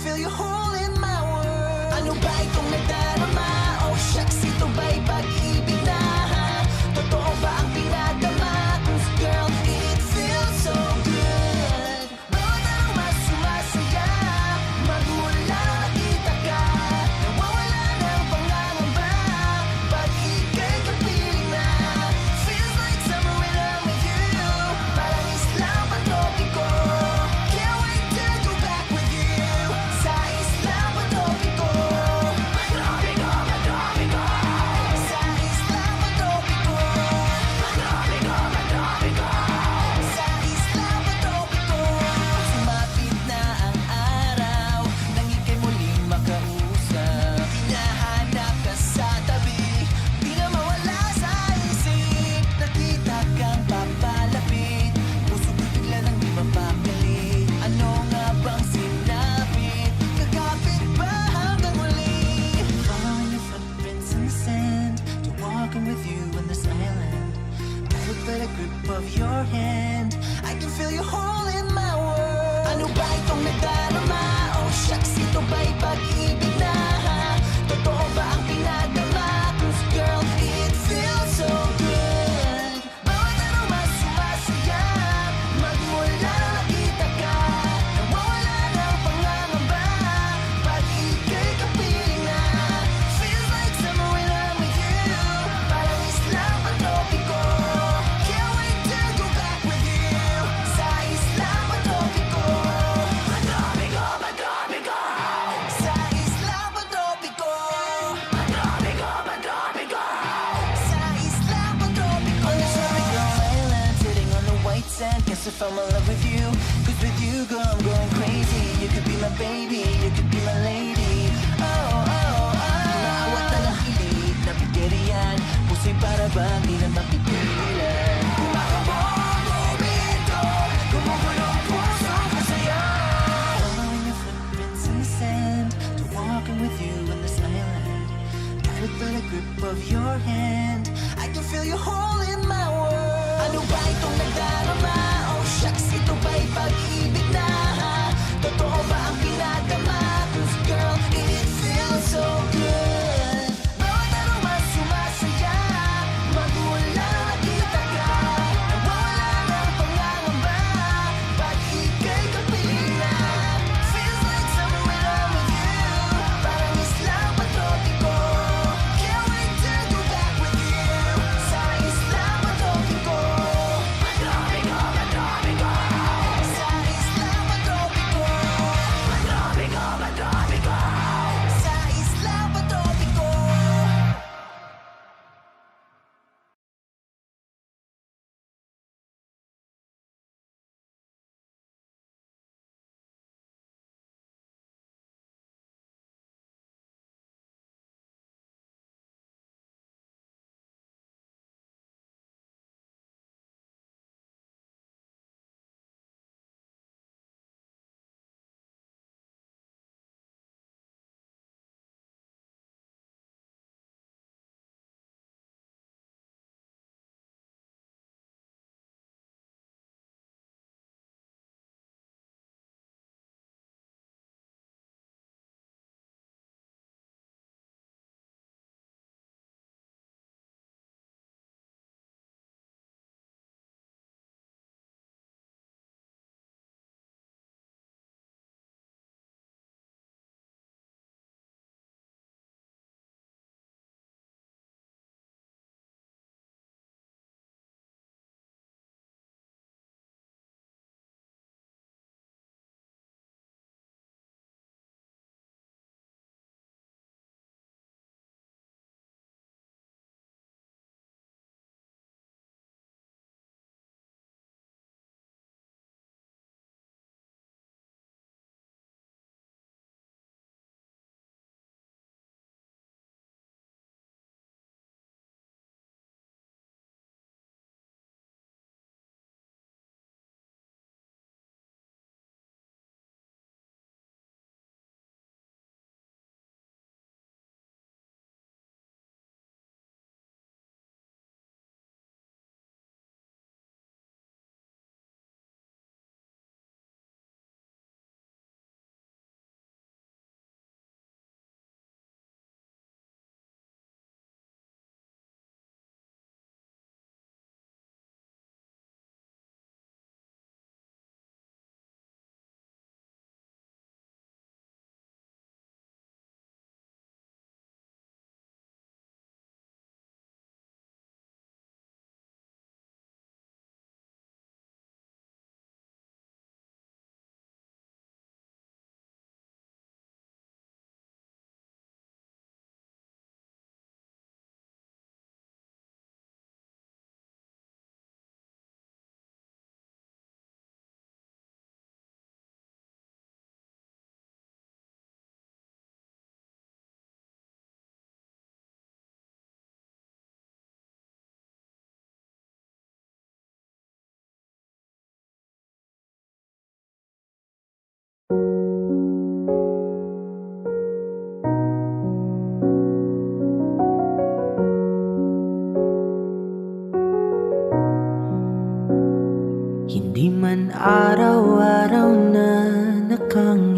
feel you hole in my world. Ano ba itong nadarama? Oh shucks, ito ba'y pag-ibig na? Totoo ba ang pinadama? 'Cause girl, it feels so good. Bawat araw mas sumasaya, magmula nakita ka. Nawawala ng pangangamba, pag ika'y kapiling na. Feels like summer when I'm with you, parang islang patropiko. Can't wait to go back with you, sa islang patropiko. Patropiko, patropiko. Sa islang patropiko. Patropiko, patropiko. Sa islang patropiko. Sumapit na ang araw, nang ika'y muling makausap. Hinahanap ka sa tabi, di na mawala sa isip. Nakita kang papalapit, puso ko'y bigla nang di mapakali. Ano nga bang sinapit? Kakapit ba hanggang huli? Following your footprints in the sand, to walking with you in this island. Back by the grip of your hand, I can feel you hole in my world. Ano ba itong nadarama? Oh shucks, ito ba'y pag-ibig na? Totoo ba ang pinadama? 'Cause girl, it feels so good. Bawat araw mas sumasaya, magmula nakita ka. Nawawala ng pangangamba, pag ika'y kapiling na. Feels like summer when I'm with you, parang islang patropiko. Can't wait to go back with you, sa islang patropiko. Patropiko, patropiko. Sa islang patropiko. Patropiko, patropiko. Sa islang patropiko. On this tropical island, sitting on the white sand, guess I fell in love with you. 'Cause with you, girl, I'm going crazy. You could be my baby, you could be my lady. Oh, oh, oh. Naawat na ng hilig, napigiri yan. Puso'y para bang di na mapipigilan. Kumakabog ang momento, gumugulo ang pusong masaya. Following your footprints in the sand, to walking with you in this island. Guided by the grip of your hand, I can feel you hole in my world. Ano ba itong nadarama? Oh shucks, ito ba'y pag-ibig na? Totoo ba ang pinadama? 'Cause girl, it feels so good. Bawat araw mas sumasaya, magmula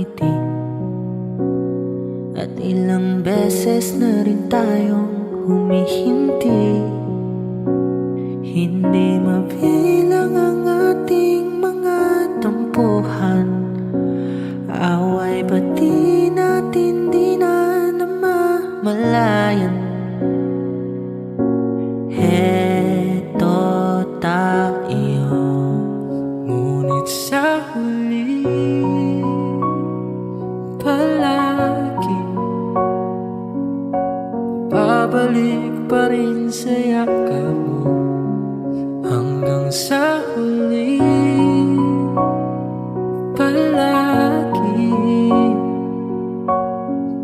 ngiti. At ilang beses na rin tayong humihinti. Hindi mabilang ang ating mga tampuhan. Away pati natin di na namamalayan. Heto tayo, ngunit sa huli palagi babalik pa rin sa yakap mo. Hanggang sa huli palagi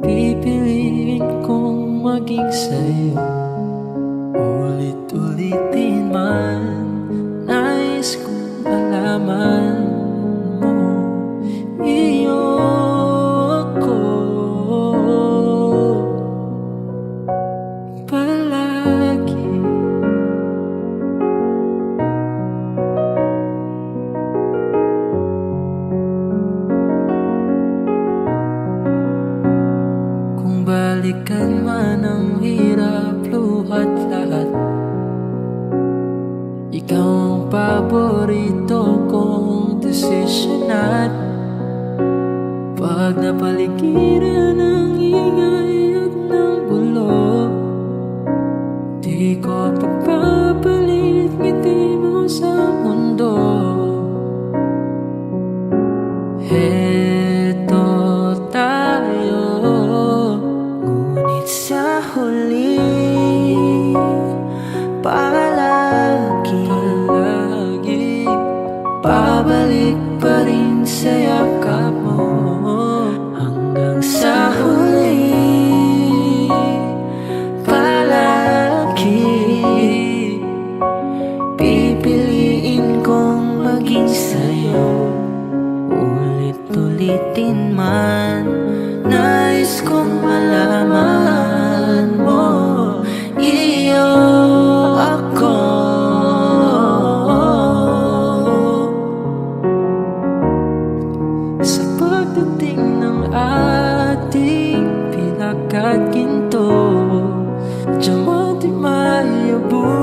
pipiliin kong maging sa'yo. Ulit-ulitin man, nais kong malaman mo, iyo ako palagi. Kung balikan man ang hirap, luhat lahat, ikaw ang paborito kong desisyonan. Pag napaligiran ng ingay at ng bulok, di ko pagpapalit ngiti mo sa mundo. Heto tayo, ngunit sa huli palagi babalik pa rin sa yakap mo. Hanggang sa huli palagi pipiliin kong maging sa'yo. Ulit-ulitin man, nais kong malaman mo, iyo ako sa pagdating ng ating pilak at ginto. Diyan di maiabutin,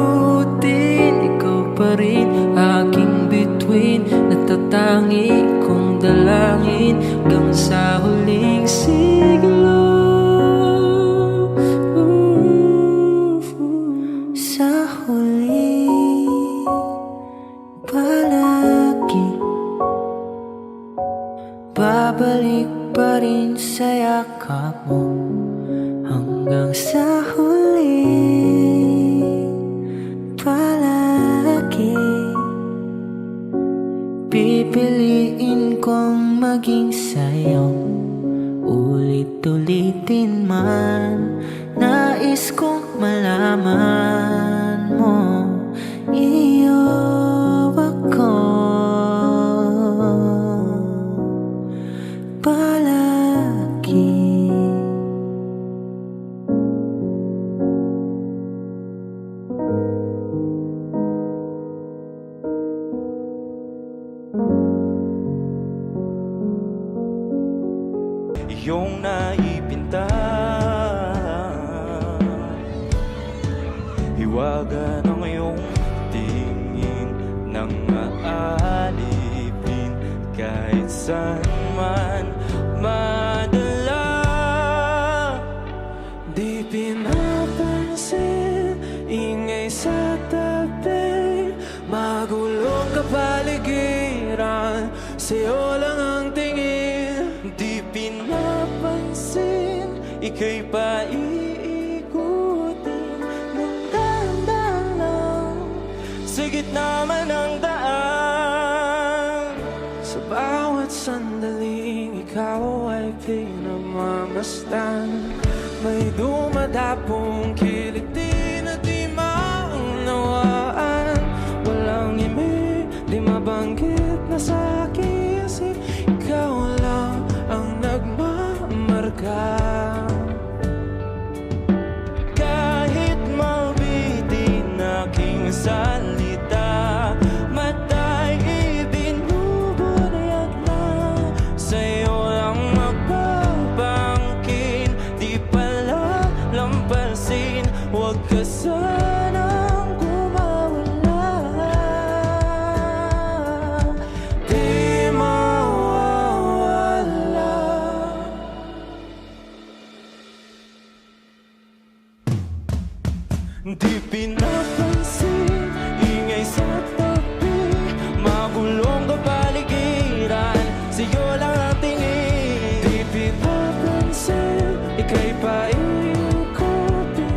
ikaw pa rin aking bituin. Natatangi kong dalangin hanggang sa huling siglo. Sa huli palagi babalik pa rin sa yakap mo. Hanggang sa huli palagi pipiliin kong maging sa'yo. Ulit-ulitin man, nais kong malaman mo, iyo ako palagi. Iyong naipinta, hiwaga ng iyong tingin nang aalipin kahit saan man madala. Di pinapansin, ingay sa tabi, magulong kapaligiran, sa'yo lang ang tingin. Di pinapansin, ika'y paiikutin ng dahan-dahan lang sa gitna man ng daan. Sa bawat sandaling ikaw ay pinagmamasdan, may dumadapong kiliti na di maunawaan. Walang imig, di mabanggit na sa aking isip, ikaw lang ang nagmamarka. Kahit mabitin aking salita, mata'y ibinubunayag na sa'yo lang Di pinapansin, ingay sa tabi, magulong kapaligiran, sa'yo lang ang tingin. Di pinapansin, ika'y paikutin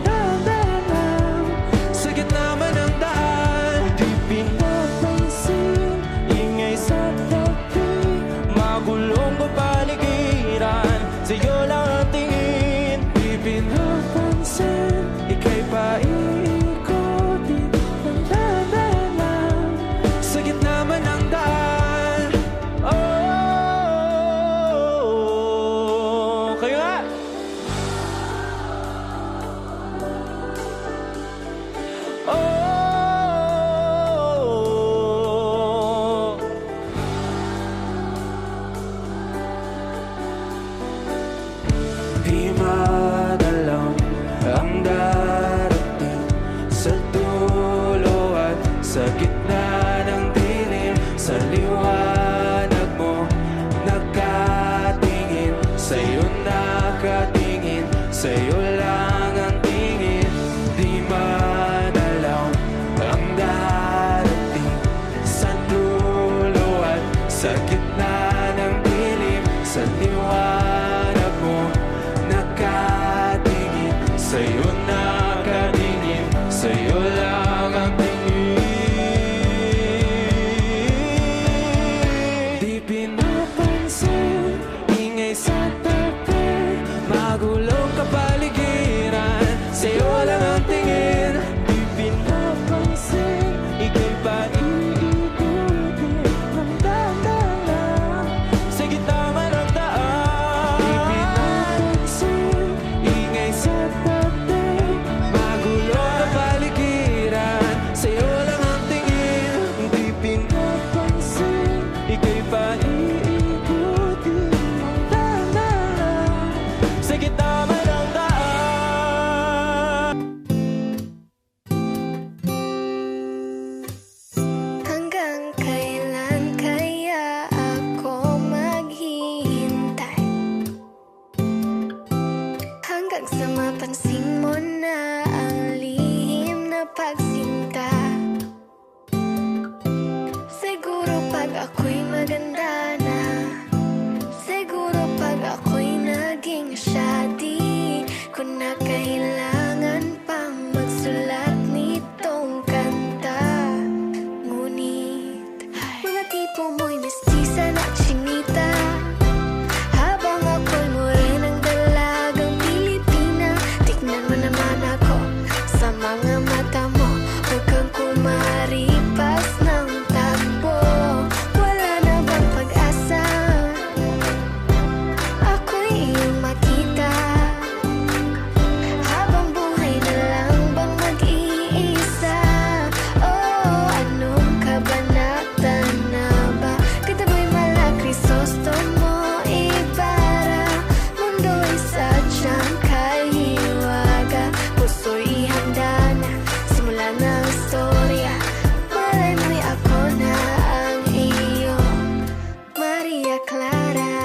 ng dahan sa gitna man ng daan. Di pinapansin, ingay sa tabi, magulong kapaligiran, sa'yo lang ang tingin. Di pinapansin, ika'y paikutin ng dahan sa gitna man ng daan. Oh, kayo nga! Oh, di madalaw ang darating sa dulo at sa gitna ng dilim. Sa liwanag mo nakatingin, sa'yo nakatingin, sa'yo lang ang tingin. Di madalaw ang darating sa dulo at sa gitna ng dilim. Sa liwanag mo nakatingin, sa'yo nakatingin, sa'yo lang ang tingin. Di pinapansin, ingay sa tabi, magulong kapaligiran, sa'yo lang ang tingin. Di pinapansin, ika'y paikutin ng dahan sa gitna man ng daan. Di pinapansin, ingay sa tabi, magulong kapaligiran, sa'yo lang ang tingin. Di pinapansin, ika'y paikutin ng dahan sa gitna man ng daan. Hanggang kailan kaya ako maghihintay? Hanggang sa mapansin mo na ang lihim na pagsinta. Siguro pag ako'y maganda na, siguro pag ako'y naging siya, di ko na kailangan pang magsulat nitong kanta. Ngunit mga tipo mo'y mestiza na chinita, habang ako'y morenang dalagang Pilipina. Tignan mo naman ako sa mga mata mo, huwag kang kumaripas ng takbo. Wala na bang pag-asa? Ako'y iyong makita, habang buhay na lang bang mag-iisa? Oh, anong kabanata na ba? Kataboy mala Crisostomo Ibarra, mundo'y sadyang kahiwaga, puso'y handa na, simula na ang istorya. Malay mo'y ako na ang iyong Maria Clara.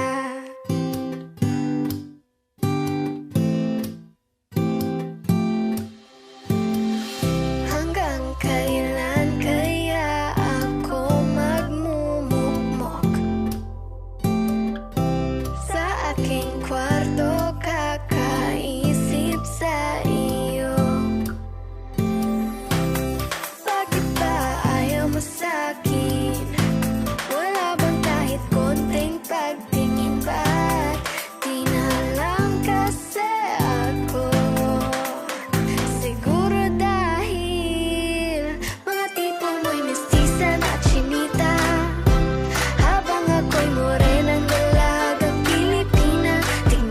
Hanggang kailan kaya ako magmumukmok sa aking kwarto, kakaisip sa iyo? Bakit ba ayaw mo sa'kin? Wala bang kahit konting pagtingin? Ba't di na lang kasi ako? Siguro dahil mga tipo mo'y mestiza na chinita, habang ako'y morenang dalagang Pilipina. Tignan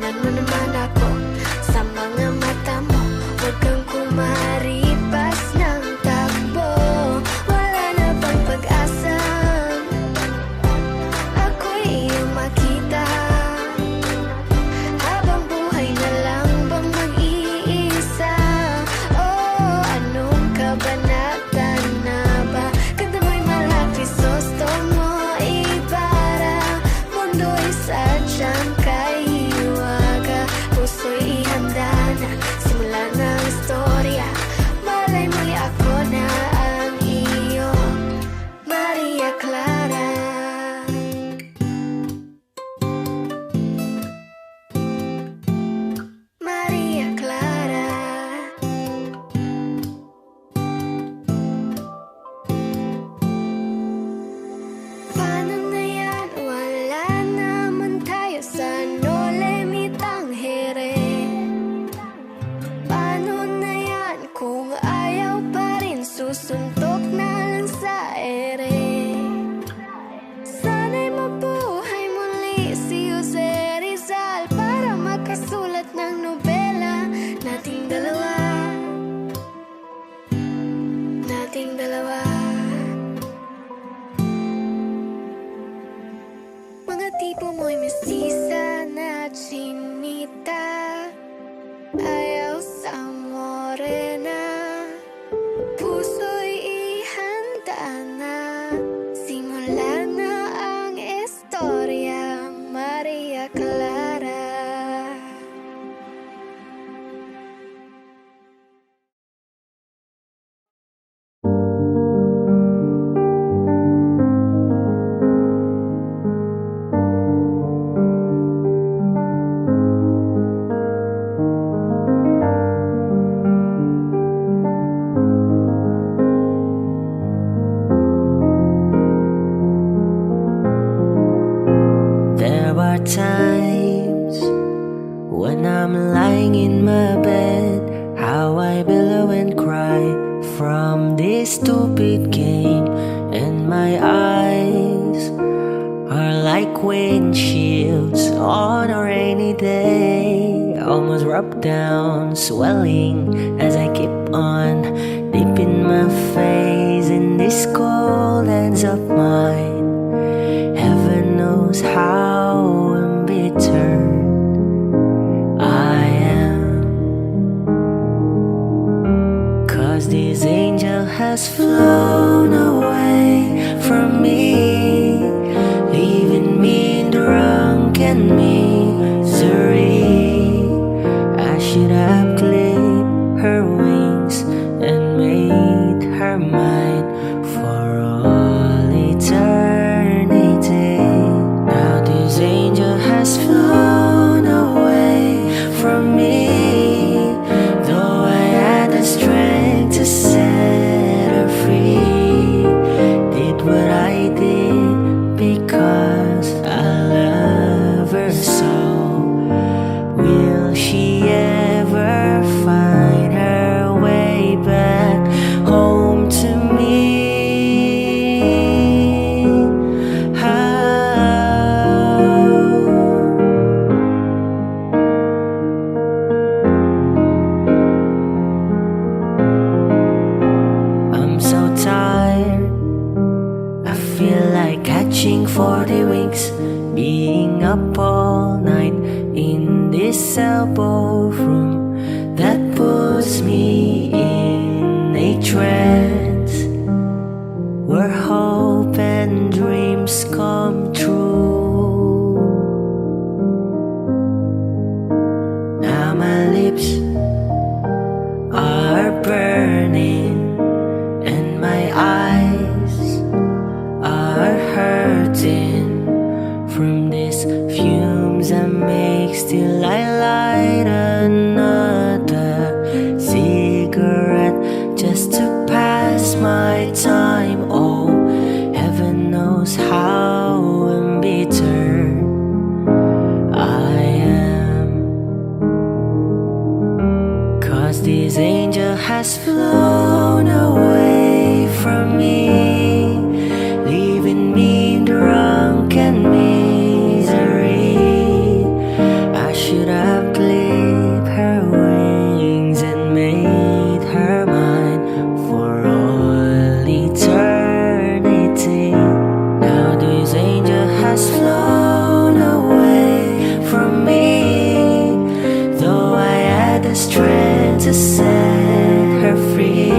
chinita, ayaw sa morena. Puso'y ihanda na, simula na ang istorya, Maria Clara. There are times when I'm lying in my bed, how I billow and cry from this stupid game, and my eyes are like windshields on a rainy day, almost rubbed down, swelling as I keep on dipping my face in these cold hands of mine. Heaven knows how embittered I am, 'cause this angel has flown away from me, leaving me in drunken misery. I should have clipped her wings and made her mine for all eternity. Now this angel has flown away from me, though I had the strength to set her free. Did what I did because I love her so. Will she ever find her way back home to me? I'm so tired, I feel like catching 40 winks, being up all night in this elbow room that puts me in a trance, where hope and dreams come true. Now my lips are burning and my eyes are hurting from these fumes I make. Still I light another cigarette just to pass my time. Oh, heaven knows how embittered I am, 'cause this angel has flown away from me, leaving me drunk and misery. I should have clipped her wings and made her mine for all eternity. Now this angel has flown away from me, though I had the strength to set her free.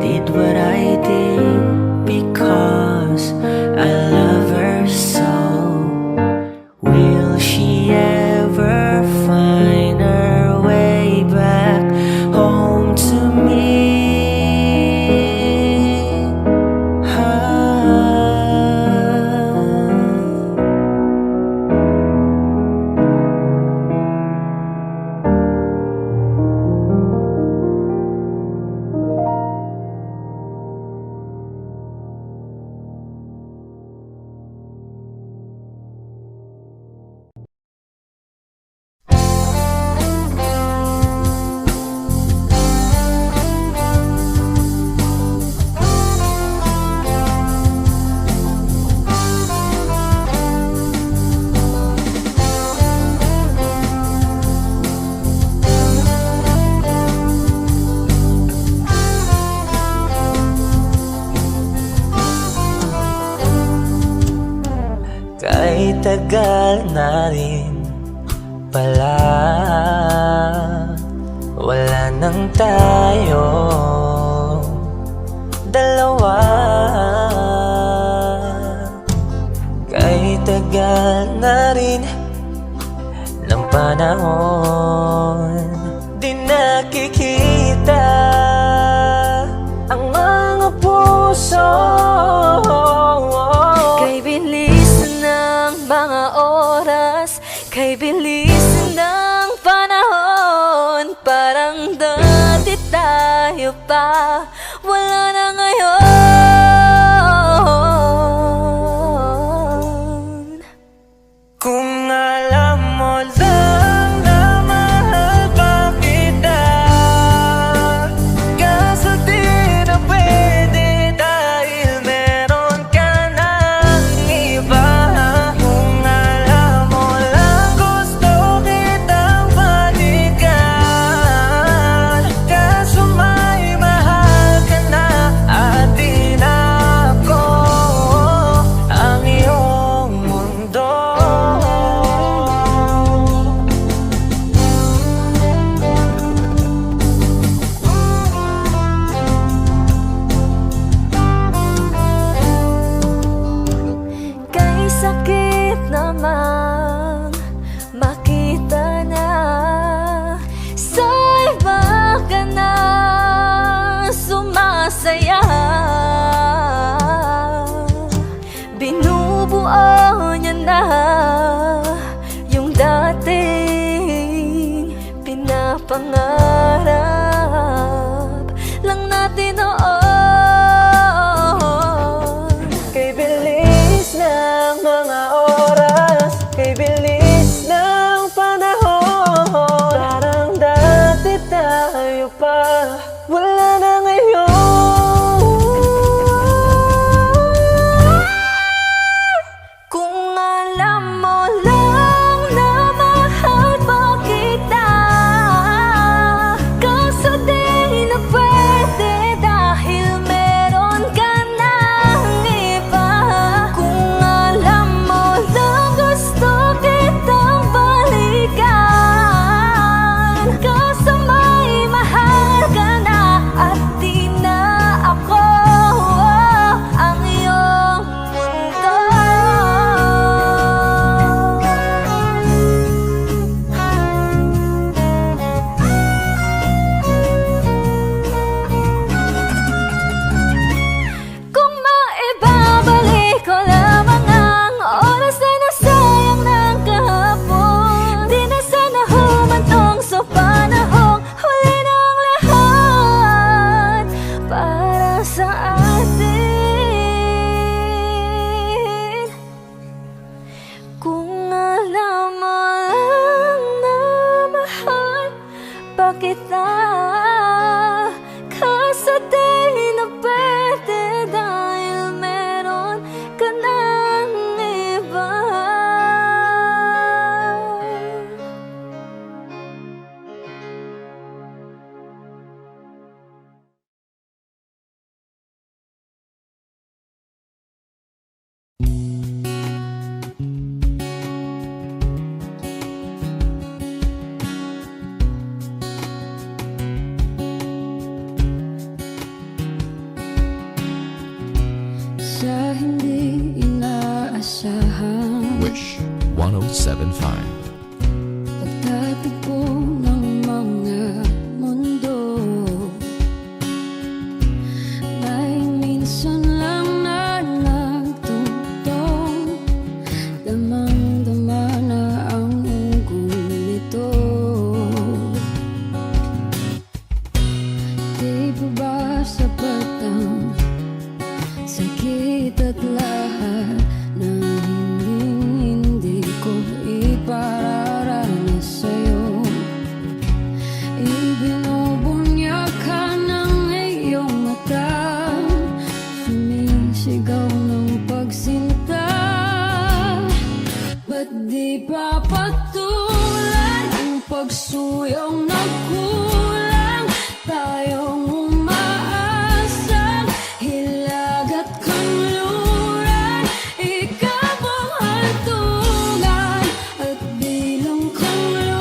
Did what I did because I love her so. Will she ever find her way back home to me? Kahit tagal na rin pala, wala nang tayo dalawa. Kahit tagal na rin ng panahon, di nakikita ang mga puso. Kay bilis ng mga oras, kay bilis ng panahon, parang dati tayo pa, wala na ngayon. Kung alam mo lang na mahal pa kita, kaso di na pwede dahil meron ka ng iba. Kung alam mo lang gusto kitang balikan, kaso may mahal ka na at di na ako ang iyong mundo. Kay sakit namang makita na sa iba ka na sumasaya. Binubuo niya na yung dating pinapangarap lang natin noon. Kay bilis ng mga oras, kay bilis ng panahon, parang dati tayo pa, wala na ngayon. Kung alam mo lang na mahal pa kita, kaso di na pwede dahil meron ka ng iba. Kung alam mo lang gusto kitang balikan, kaso may mahal ka na at di na ako ang iyong mundo. Kung maibabalik ko lamang ang oras na nasayang ng kahapon, di na sana humantong sa panahong huli ng lahat para sa atin. Kung alam mo lang na mahal pa kita, kaso di na pwede dahil meron ka ng iba. Sa hindi inaasahan, Wish 1075. pagtatagpo ng mga mundo, may minsan lang na nagtutong, damang-dama na ang ugol nito. Di ba ba sapat ang sakit at lahat na hindi ko ipararanas sa'yo? Ibinubunyag ka ng iyong mata, sumisigaw ng pagsinta. Ba't di pa patulan ang pagsuyong nagkulang? Tayong umaasang hilag at kanluran, ikaw ang hantungan at bilang kanluran.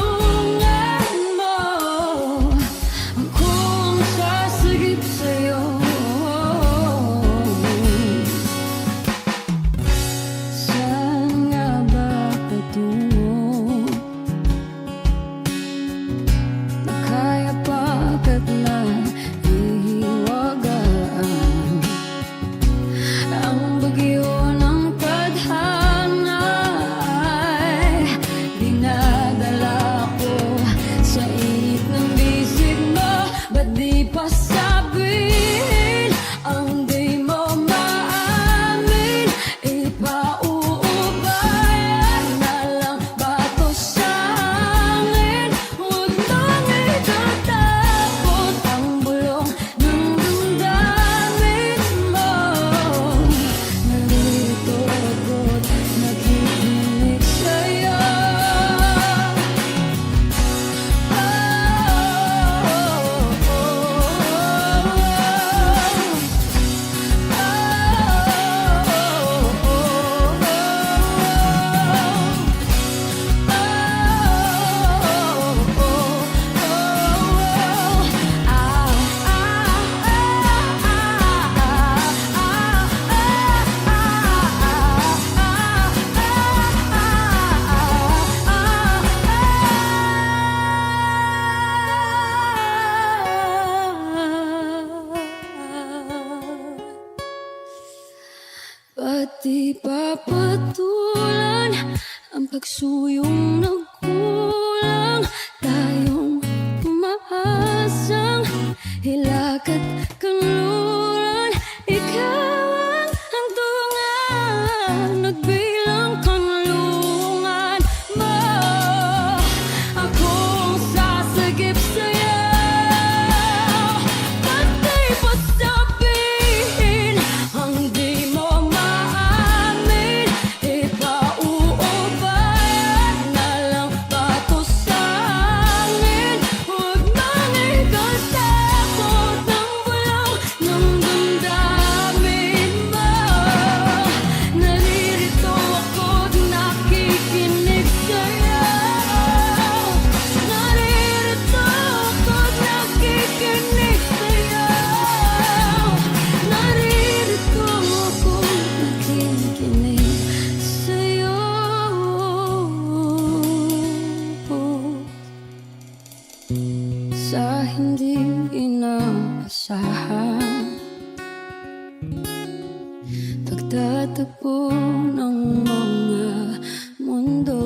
Di papatulan ang pagsuyong nagkulang, tayong umaasang hilak't kanluran. Ikaw ang hantungan, nagbilang kanlungan mo. Akong sasagip sa'yo, pati pa sabihin ang di mo maamin. Ipauubayan na lang ba to sa amin? Huwag mang ikatakot ng bulaw ng damdamin mo. Naririto ako't nakikinig sa'yo. Naririto ako't nakikinig sa'yo. Naririto ako't nakikinig sa'yo. Sa hindi inaasahan, pagtatagpo ng mga mundo.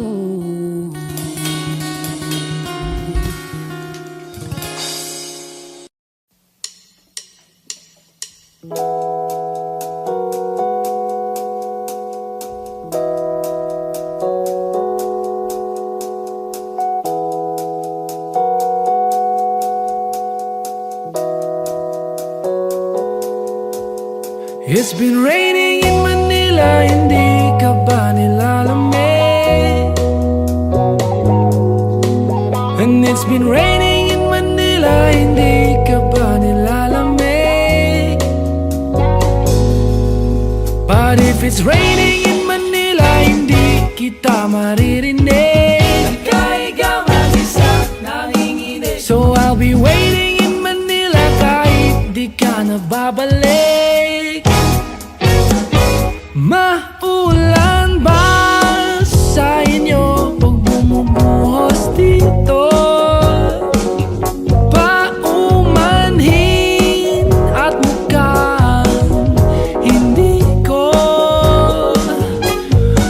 It's been raining in Manila, hindi ka ba nilalamig? And it's been raining in Manila, hindi ka ba nilalamig? But if it's raining in Manila, hindi kita maririnig. Nagkaigaw mag-isa, nanginginig. So I'll be waiting in Manila kahit di ka na babalik. Maulan ba sa inyo pag bumubuhos dito? Paumanhin at mukhang hindi ko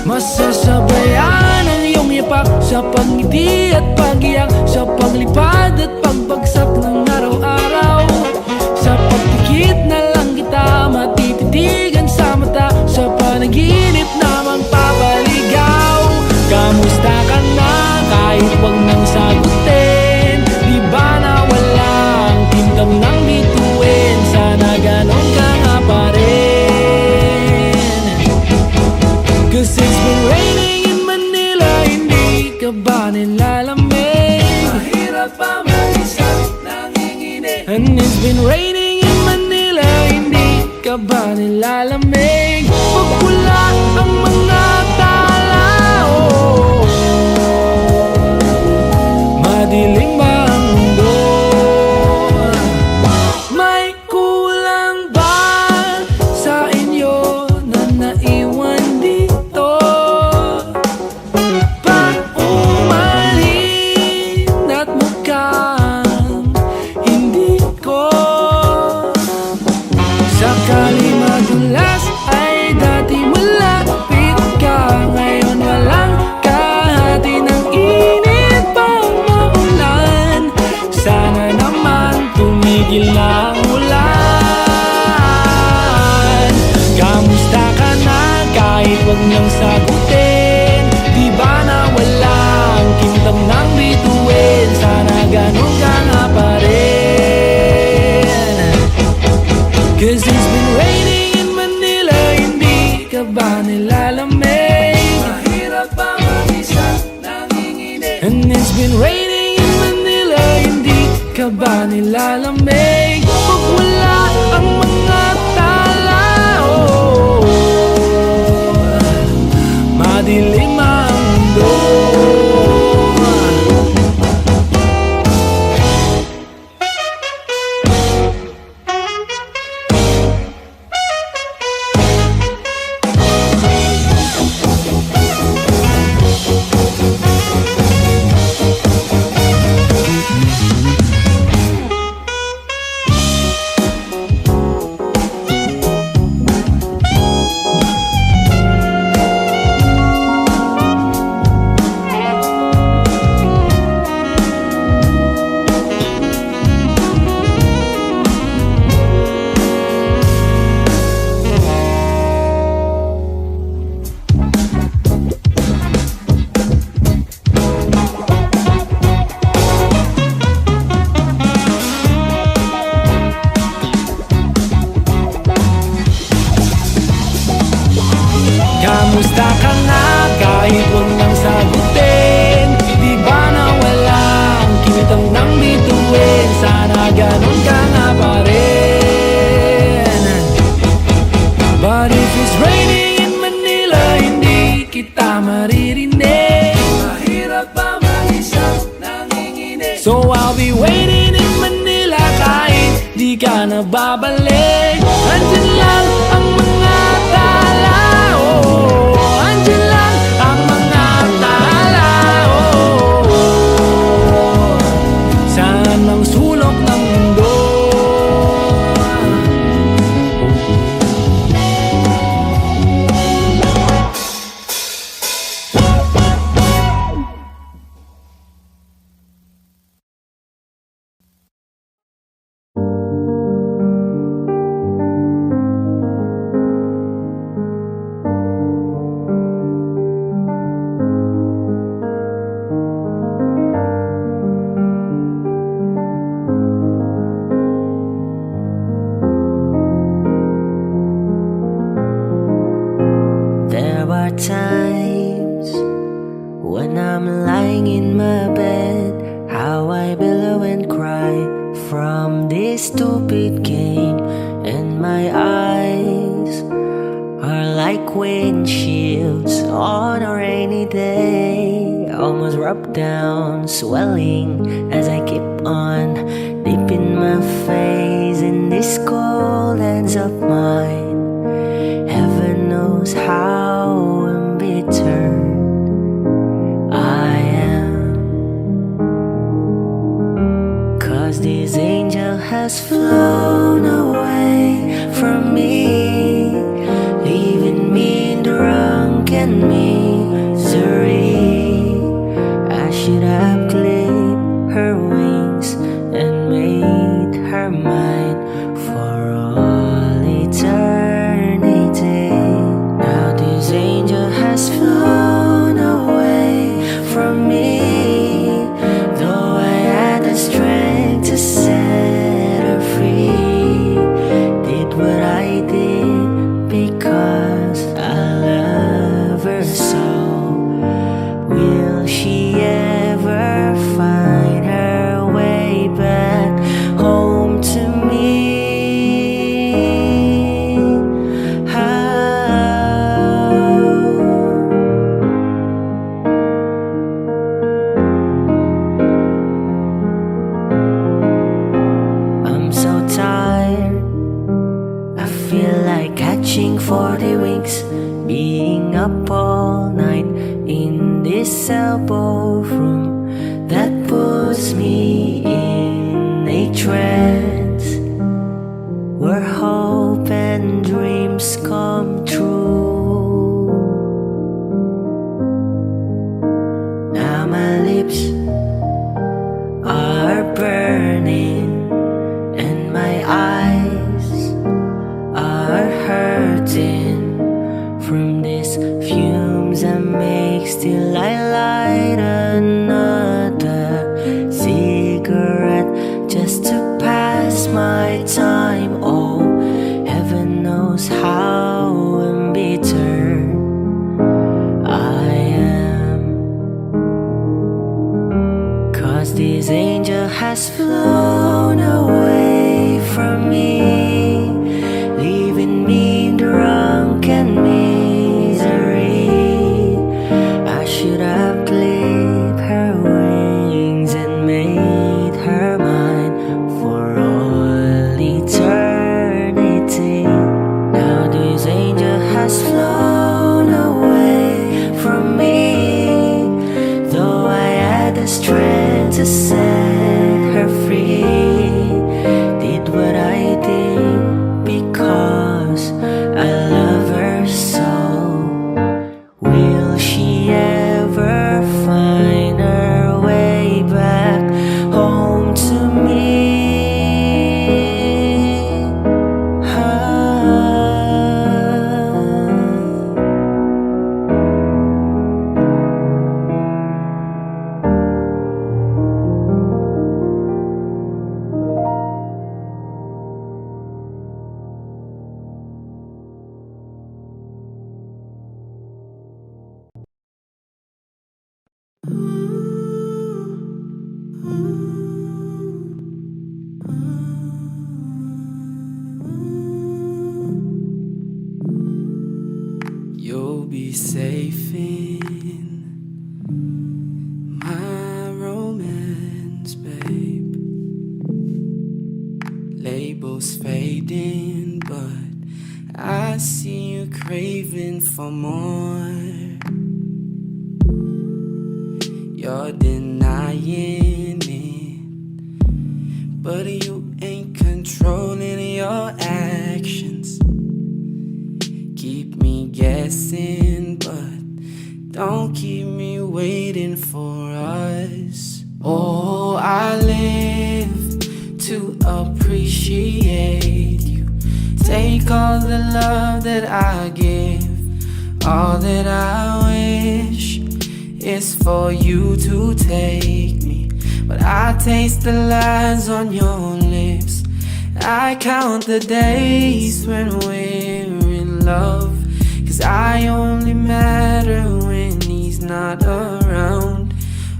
masasabayan ang iyong yapak sa pangiti at pagiyak, sa paglipad at pagbagsak ng araw-araw. Sa pagtikit na lang kita matititigan sa mata, sa panaginip namang papaligaw. Kamusta ka na kahit wag nang sagutin? Di ba na walang tintam ng bituin? Sana ganon ka nga pa rin. Cause it's been raining in Manila, hindi ka ba nilalamig? Mahirap pa mag-isa, nanginginig. And it's been raining in Manila, hindi ka ba nilalamig? Pagpula ang mga tala, oh. Madilim ba ang mundo? May kulang ba sa inyo na naiwan dito? Paumanhin at mukhang hindi ko sakali madulas ay dati malapit ka. Ngayon walang kahati ng init pang maulan. Sana naman tumigil na ang ulan. Kamusta ka na kahit wag nang sagutin? Di ba na walang kintam ng bituin? Sana ganon ka nga pa rin. Cause it's been raining in Manila, hindi ka ba nilalamig? Mahirap pa mag-isa, nanginginig. And it's been raining in Manila, hindi ka ba nilalamig? Pag wala ang mga tala, oh. Madilim ang mundo. So I'll be waiting in Manila kahit di ka na babalik. Andyan lang ang mga tala, oh. Andyan lang ang mga tala, oh. Saan ang sulok ng mundo? There are times when I'm lying in my bed, how I billow and cry from this stupid game, and my eyes are like windshields on a rainy day, almost rubbed down, swelling as I keep on dipping my face in these cold hands of mine. Heaven knows how embittered I am, 'cause this angel has flown away from me, leaving me in drunken misery. I should have clipped her wings and made her mine for all eternity. Now this angel has flown away from me, though I had the strength to set her free. Did what I did because I love her so. Will she ever find her way back home to me? I'm so tired, I feel like catching 40 winks, being up all night in this elbow room that puts me in a trance, where hope and dreams come true. Now my lips are burning and my eyes are hurting from these fumes I make. Still I light another cigarette just to pass my time. Oh, heaven knows how embittered I am, 'cause this angel has flown away from me, leaving me drunken misery. I should have clipped her wings and made her mine for all eternity. Now this angel has flown away from me, though I had the strength to set her free. Did what I did because I love her so. Will she ever find her way back home to me? glows fading, but I see you craving for more. You're denying it, but you ain't controlling your actions. Keep me guessing, but don't keep me waiting for us. Oh, I live to appreciate you. Take all the love that I give. All that I wish is for you to take me, but I taste the lies on your lips. I count the days when we're in love, 'cause I only matter when he's not around.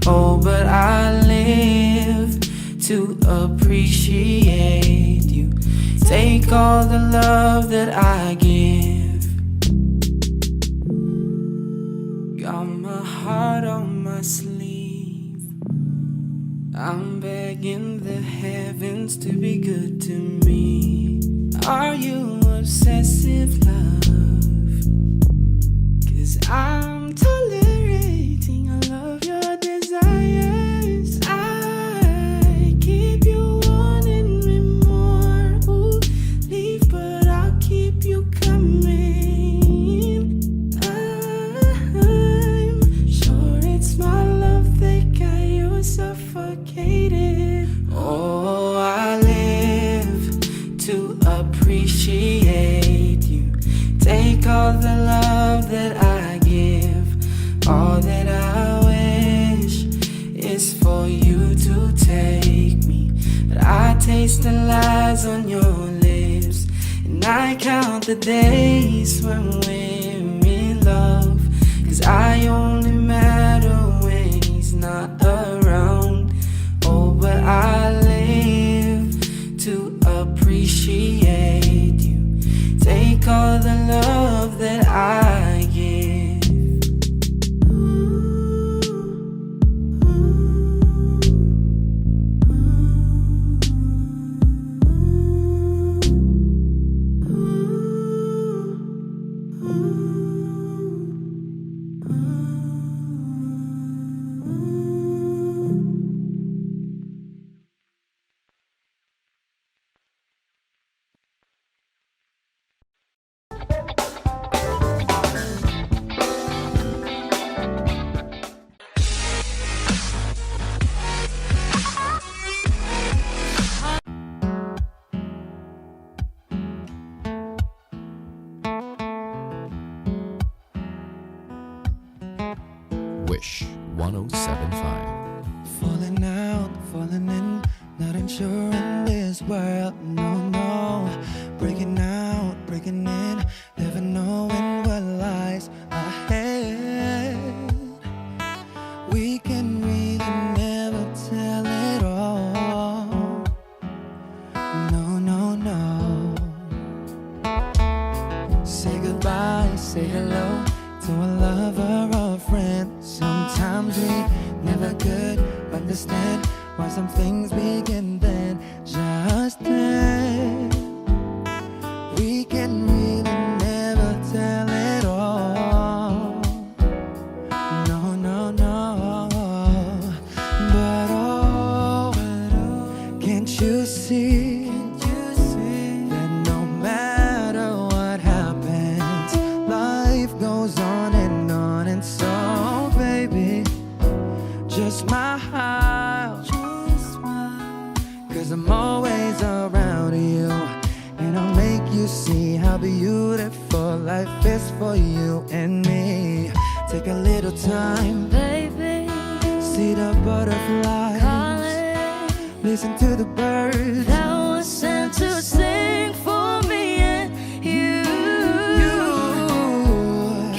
Oh, but I live to appreciate you. Take all the love that I give. Got my heart on my sleeve. I'm begging the heavens to be good to me. Are you obsessive, love? 'Cause I'm tolerating all of your desires. I keep you wanting me more. Ooh, leave, but I'll keep you coming. I'm sure it's my love that got you suffocated. Oh, I live to appreciate you. Take all the love that I give. All that I wish is for you to take me, but I taste the lies on your lips, and I count the days when we're in love, 'cause I only matter when he's not around. Oh, but I live to appreciate you. Take all the love that I give. Wish 1075. Falling out, falling in, not unsure in this world, no, no. Breaking out, breaking in, never knowing what lies ahead. We can really never tell it all. No, no, no. Say goodbye, say hello to a lover or a friend. Sometimes we never could understand why some things begin then, just then. We can really never tell it all. No, no, no. But oh, can't you see that no matter what happens, life goes on, and so, baby, just smile, 'cause I'm always around you, and I'll make you see how beautiful life is for you and me. Take a little time, Baby, see the butterflies, calling listen to the birds. that was sent to sing for me and you.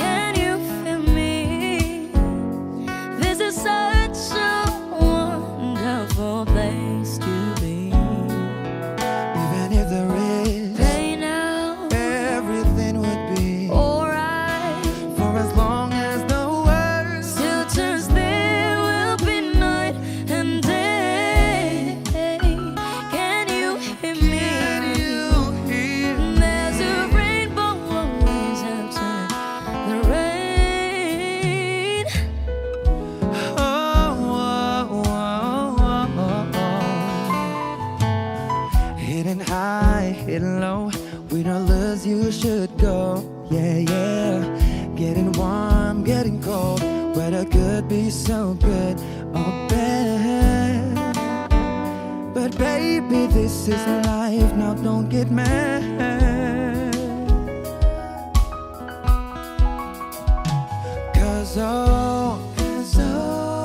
Can you feel me? This is such a wonderful place to be. Even if there is Right now, everything would be alright. for as long as the world Still turns, there will be night and day. Can you hear me? getting low. We don't lose, you should go. Yeah, yeah. Getting warm, getting cold. Weather could be so good or bad. But baby, this is life. Now don't get mad. Cause oh,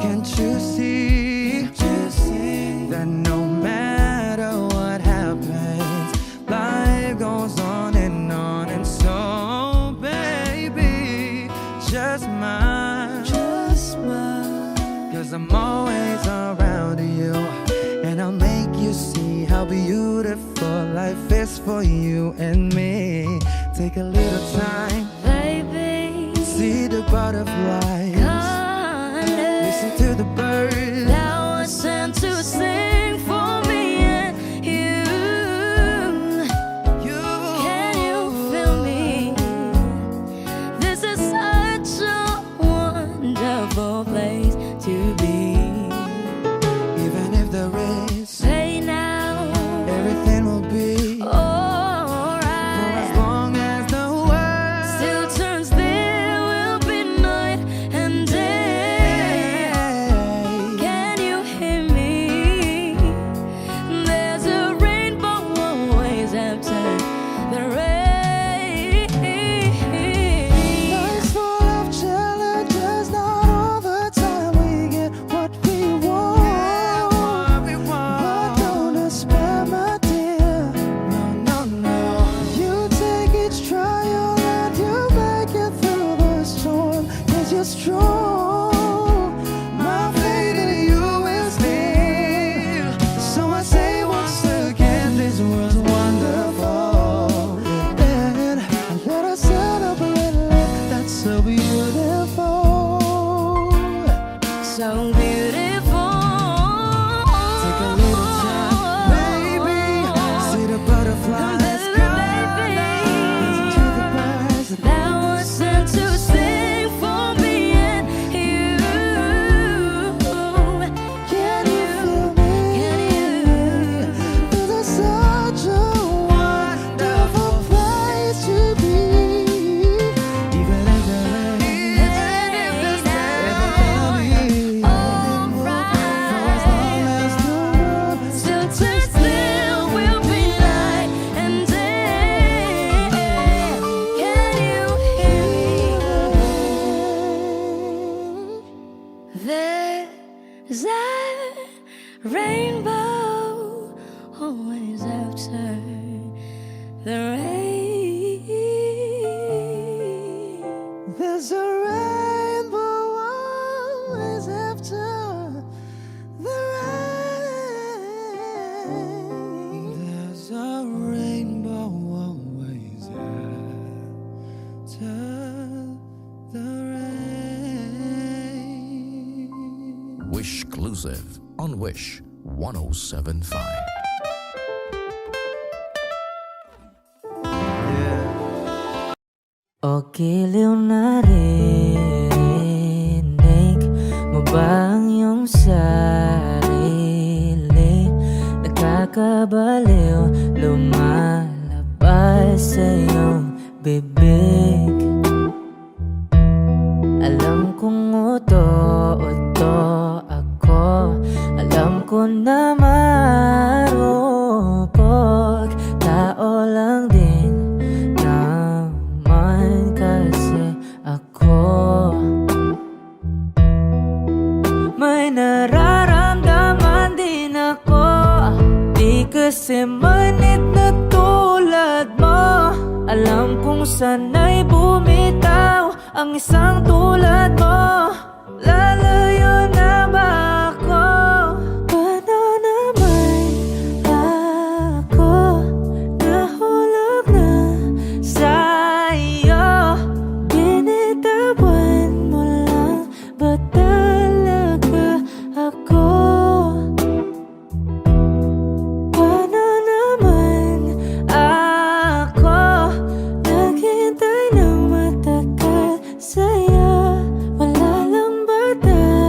can't you see that no matter what happens, life goes on and on. And so baby, just smile, cause I'm always around you. And I'll make you see how beautiful life is for you and me. Take a little time, Baby, see the butterflies, listen to the birds. thou was sent to sing for me and you. Can you feel me? This is such a wonderful place to be. Even if there is Say now, everything will be for alright. as long as the world Still turns, there will be night and day. Can you hear me? There's a rainbow always after the rain. Life's full of challenges, not all the time we get what we want. But don't despair, my dear. No, no, no. You take each trial and you make it through the storm. Cause you're strong. My faith in you will still. So I say once again, this world's wonderful. And let us celebrate life that's so beautiful. So beautiful. Take a little time, baby. See the butterflies. Listen to the birds. Thou was sent to sing for me and you. Can you feel me? This is such a wonderful place to be. Even if there is Still turns, there will be light and day. Can you hear me? There's a rainbow always after the rain. There's a rainbow always after the rain. There's a rainbow always after the rain. Wish exclusive on Wish 1075. O giliw narinig mo ba ang iyong sarili? Nakakabaliw, lumalabas sa iyong bibig. Alam kong uto-uto ako, alam ko na marupok, tao lang din naman kasi ako. May nararamdaman din ako, di kasi manit na tulad mo. Alam kong sana'y bumitaw ang isang tulad mo. Lalayo na ba ako? Paano naman ako nahulog na sa iyo? Binitawan mo lang ba talaga ako? Paano naman ako naghintay ng matagal sa'yo? Wala lang ba tayo?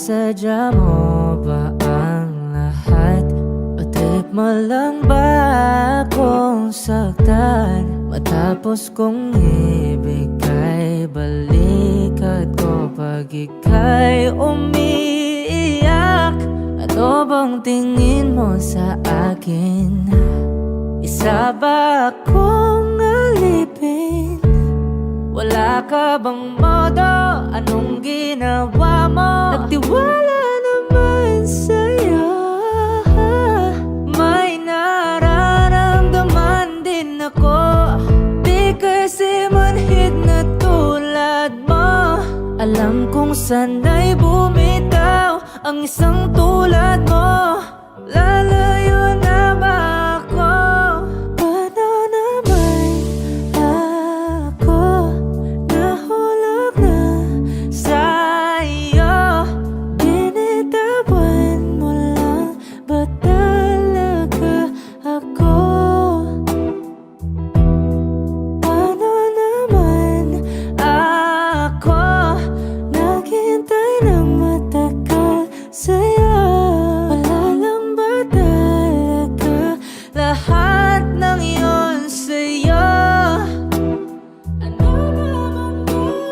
Sinasadya mo ba ang lahat? O trip mo lang ba akong saktan? Matapos kong ibigay, balikat ko pag ika'y umiiyak. Ano bang tingin mo sa akin? Isa ba akong alipin? Wala ka bang modo? Anong ginawa mo? Nagtiwala naman sa'yo. May nararamdaman din ako. Di kasi manhid na tulad mo. Alam kong sana'y bumitaw ang isang tulad mo. Lalayo na ba ako? Paano naman ako nahulog na sa'yo? Binitawan mo lang ba talaga ako? Paano naman ako naghintay ng matagal sa'yo? Wala lang ba talaga lahat ng iyon sa'yo? Ano naman gagawin ko?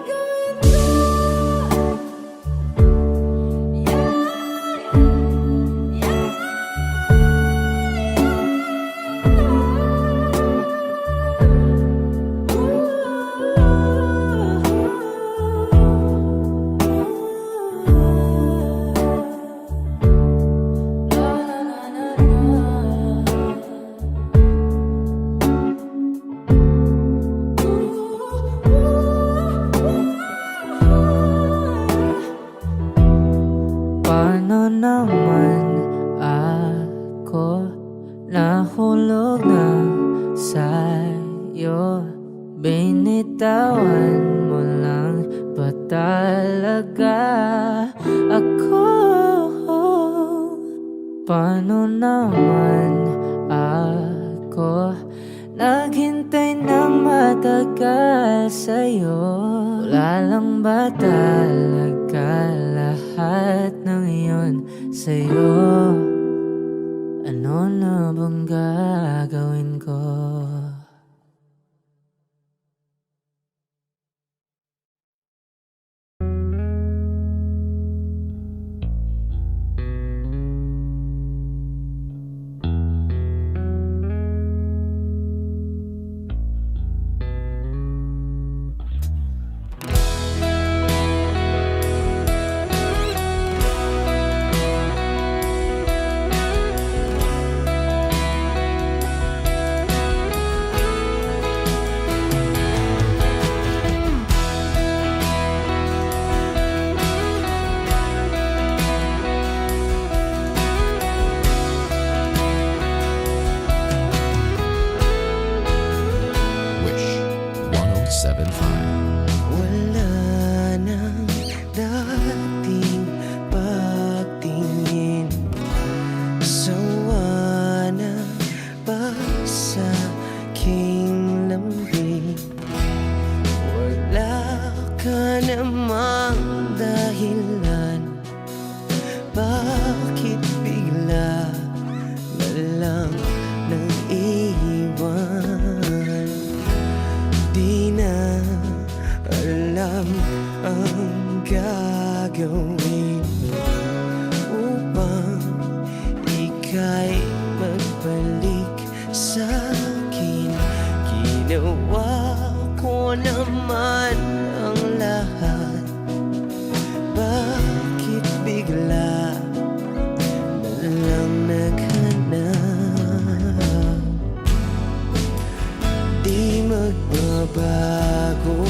Paano naman ako nahulog na sa'yo? Binitawan mo lang ba talaga ako? Paano naman ako naghintay ng matagal sa'yo? Wala lang ba talaga lahat ng iyon sa'yo? Ano na bang gagawin ko? Wish 1075. Wala nang dating pagtingin. Sawa na ba sa aking lambing? Wala ka namang dahilan. Bakit bigla na lang nang iwan? Di na alam ang gagawin upang ika'y magbalik sa'kin. Ginawa ko naman ang lahat. Bakit bigla na lang naghanap? Di magbabago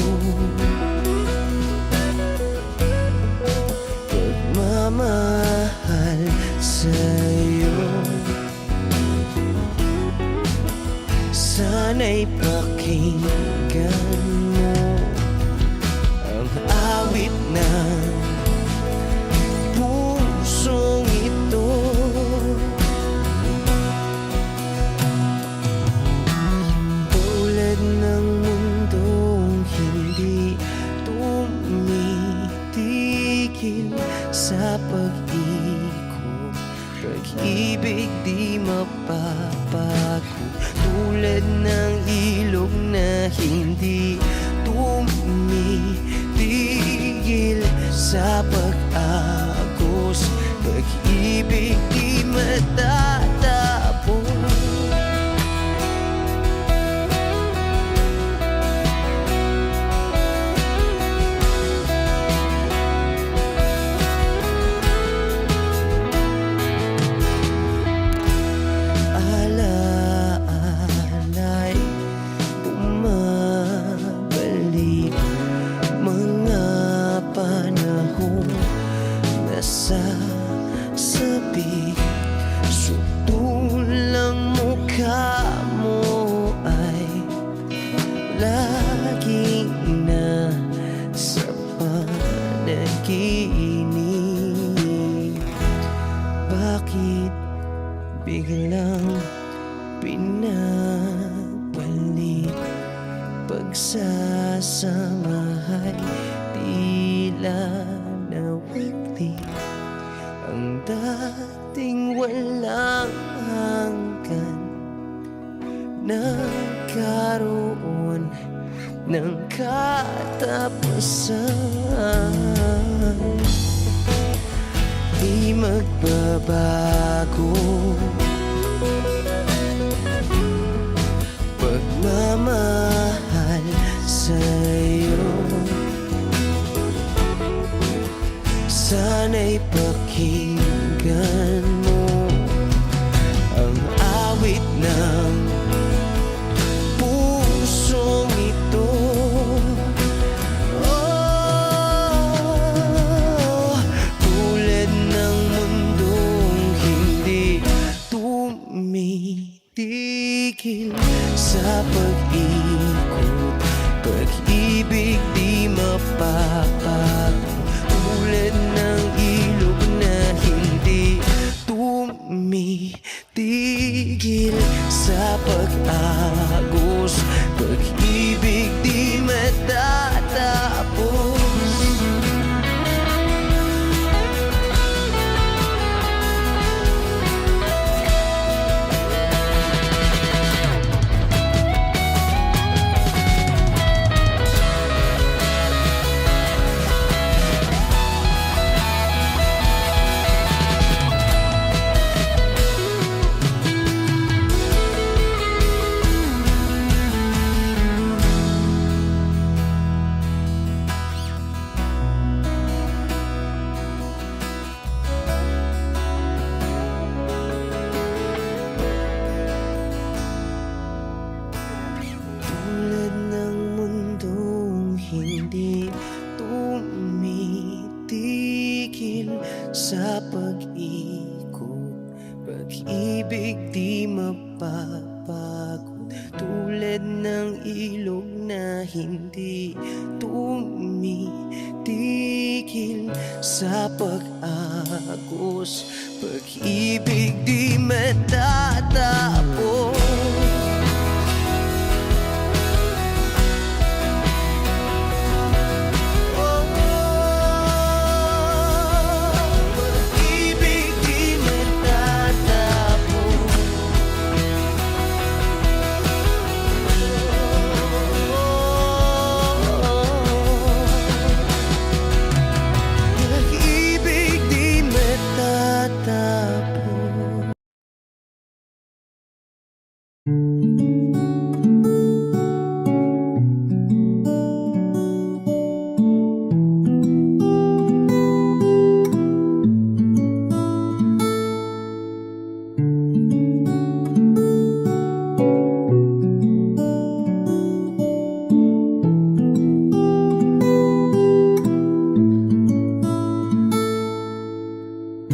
pagmamahal sa'yo. Sana'y pakinggan mo ang awit ng pusong ito. Tulad ng mundong hindi tumitigil sa ng ilog na hindi tumitigil sa pag-agos. Pag-ibig di matatapos. Alaala'y bumabalik, mga panahon nasasabi. Sutulang mukha mo ay laging nasa panaginip. Bakit biglang pinabalik? Pagsasamahay tila nawagli. Ang dating walang hanggan nagkaroon ng katapusan. Di magbabago pagmamahal sa'yo. Sana'y pakinggan mo ang awit ng pusong ito. Oh, tulad ng mundong hindi tumitigil sa pag-ikot. Pag-ibig di mapapago. Tulad ng ilog na hindi tumitigil sa pag-agos. Pag-ibig di matatapos. Tulad ng mundong hindi tumitigil sa pag-ikot. Pag-ibig di mapapagod. Tulad ng ilog na hindi tumitigil sa pag-agos. Pag-ibig di matatapos.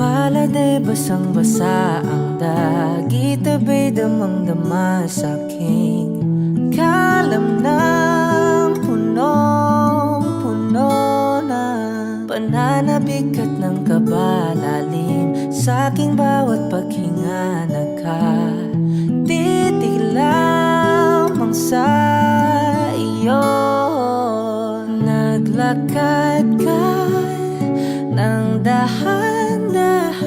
Pala'y basang-basa ang dagit, abay damang-dama sa'king kalam ng punong-puno na pananabik at ng kabalalim sa'king bawat paghinga. Nakatitig lamang sa iyo, naglakad ka ng dahan-dahan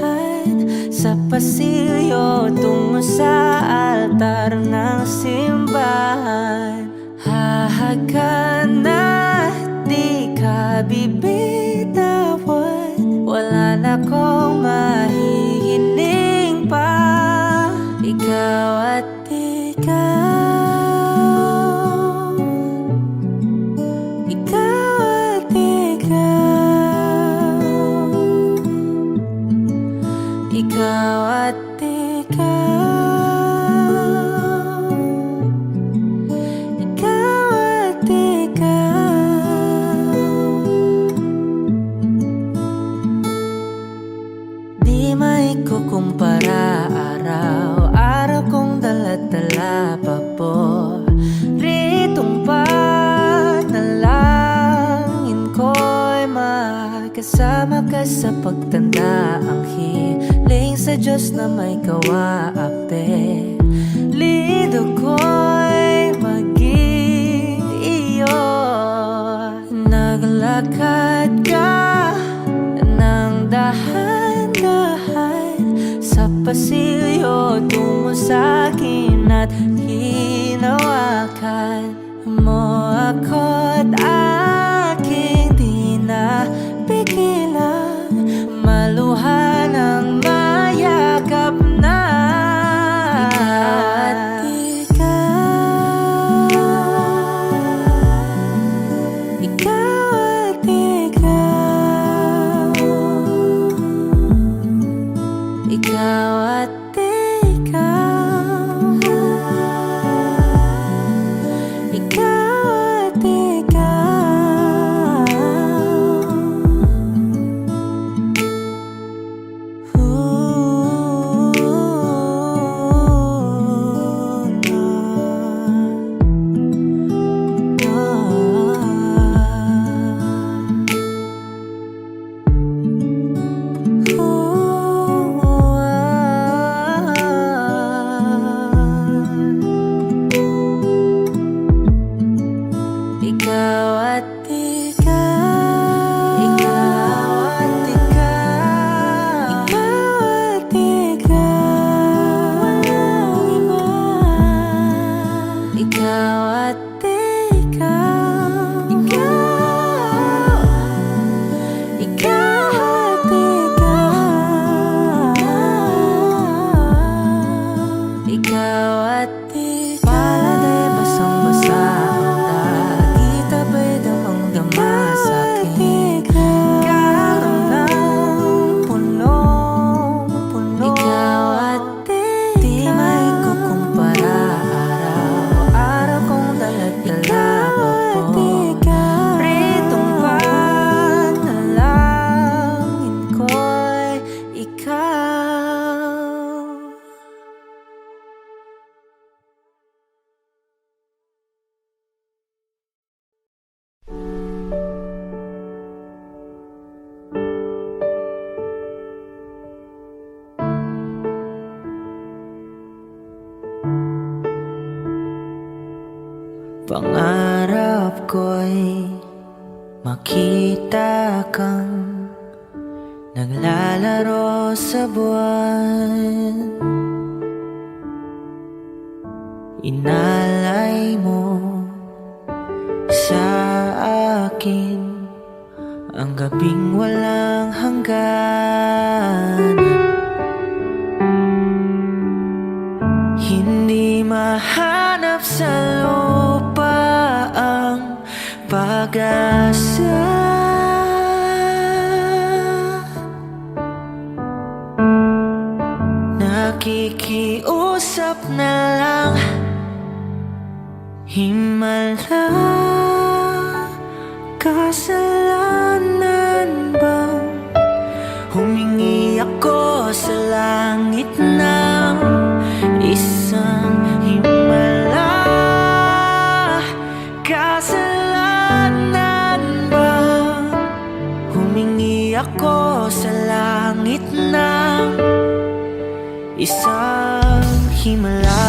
sa pasilyo tungo sa altar ng simbahan. ka na, di ka bibitawan. Wala na kong mahihiling pa. Ikaw at ikaw, ikaw at ikaw, ikaw at ikaw, ikaw at ikaw. Di maikukumpara, araw-araw kong dala-dala pa po. Ritong panalangin ko'y makasama ka sa pagtanda. Ang hiling sa Diyos na may kawaape. Lido ko'y maging iyo. Naglakad ka ng dahan-dahan sa pasilyo tungo sa akin at hinawakan mo ako't aking di na pigilan. Maluha ng mayakap na. Ikaw at ikaw, ikaw at ikaw, ikaw at ikaw. Ikaw at ikaw, ikaw at ikaw, ikaw at ikaw, walang iba. Ikaw at ikaw, ikaw, ikaw at ikaw, ikaw at ikaw. Paladay basang-basa ang dagit, abay damang-dama sa'kin. Kalam ng punong-puno. Ikaw at ikaw, di maikukumpara, araw-araw kong dala-dala pa po. Ritong panalangin ko'y ikaw. Pangarap ko'y makita kang naglalaro sa buwan. Inalay mo sa akin ang gabing walang hanggan. Hindi mahanap sa lupa ang pag-asa. Nakikiusap na lang, himala. Kasalanan bang humingi ako sa langit ng isang himala? Kasalanan bang humingi ako sa langit ng isang himala?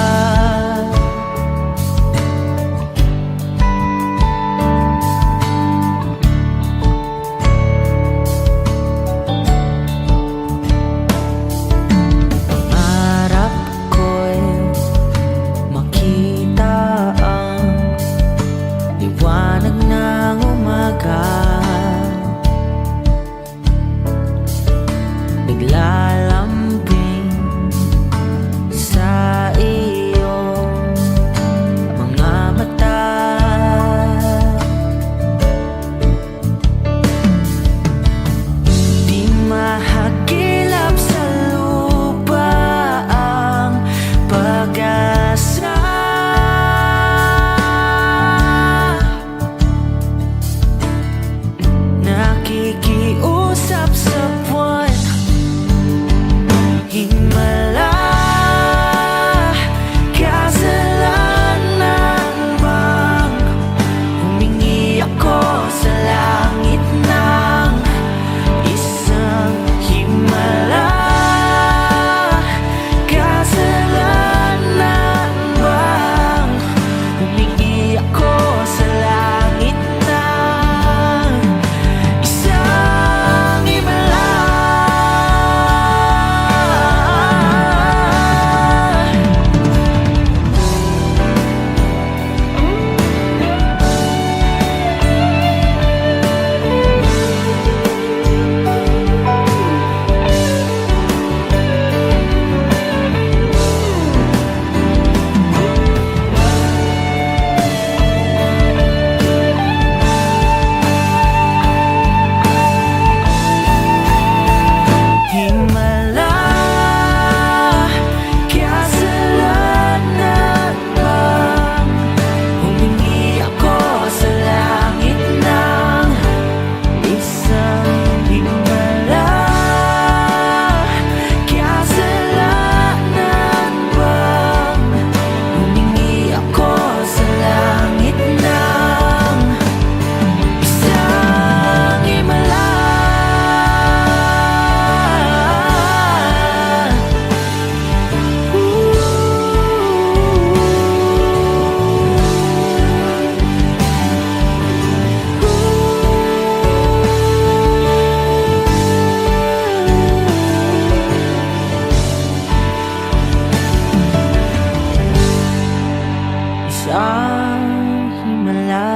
lang.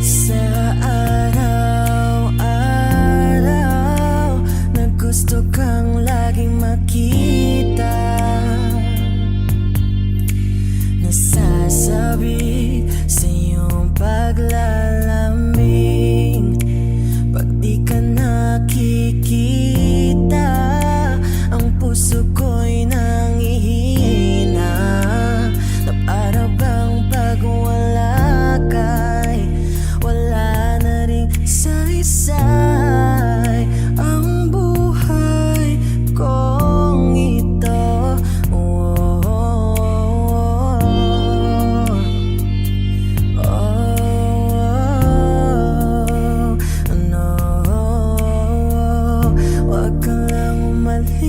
Sa araw-araw na gusto kang laging makita, nasasabi sa iyong paglalambing. Pag di ka nakikita, ang puso ko'y nangihina. Na para bang pag wala ka'y wala na ring saysay ang buhay kong ito. Wag ka lang umalis,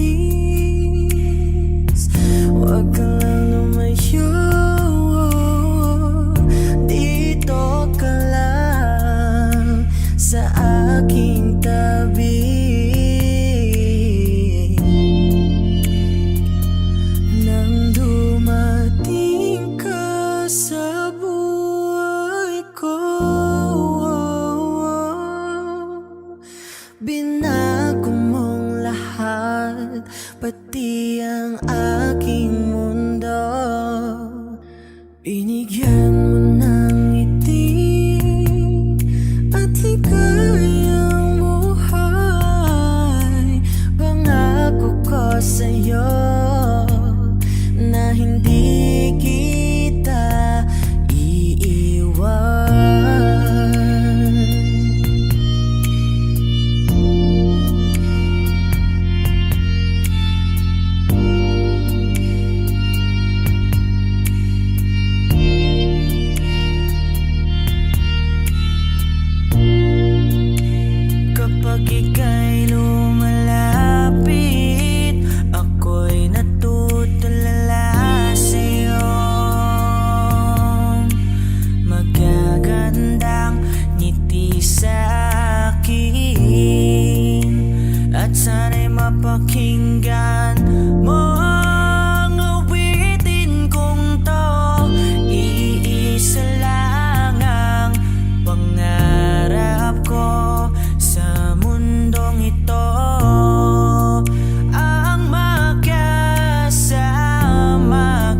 wag ka lang lumayo, dito ka lang sa aking tabi. Nang dumating ka sa buhay ko, binago mong lahat, pati ang aking mundo. Binigyan mo ng ngiti at ligayang buhay. Pangako ko sa'yo na hindi kita iiwan. Kapag ika'y lumalapit, ako'y natutulala sa'yo. Magagandang ngiti sa akin, at sana'y mapakinggan mo ang awitin kong to. Iisa lang ang pangarap ko sa mundong ito, ang magkasama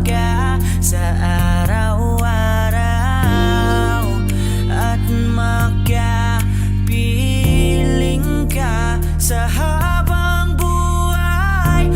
ka sa araw-araw at makapiling ka sa habang buhay.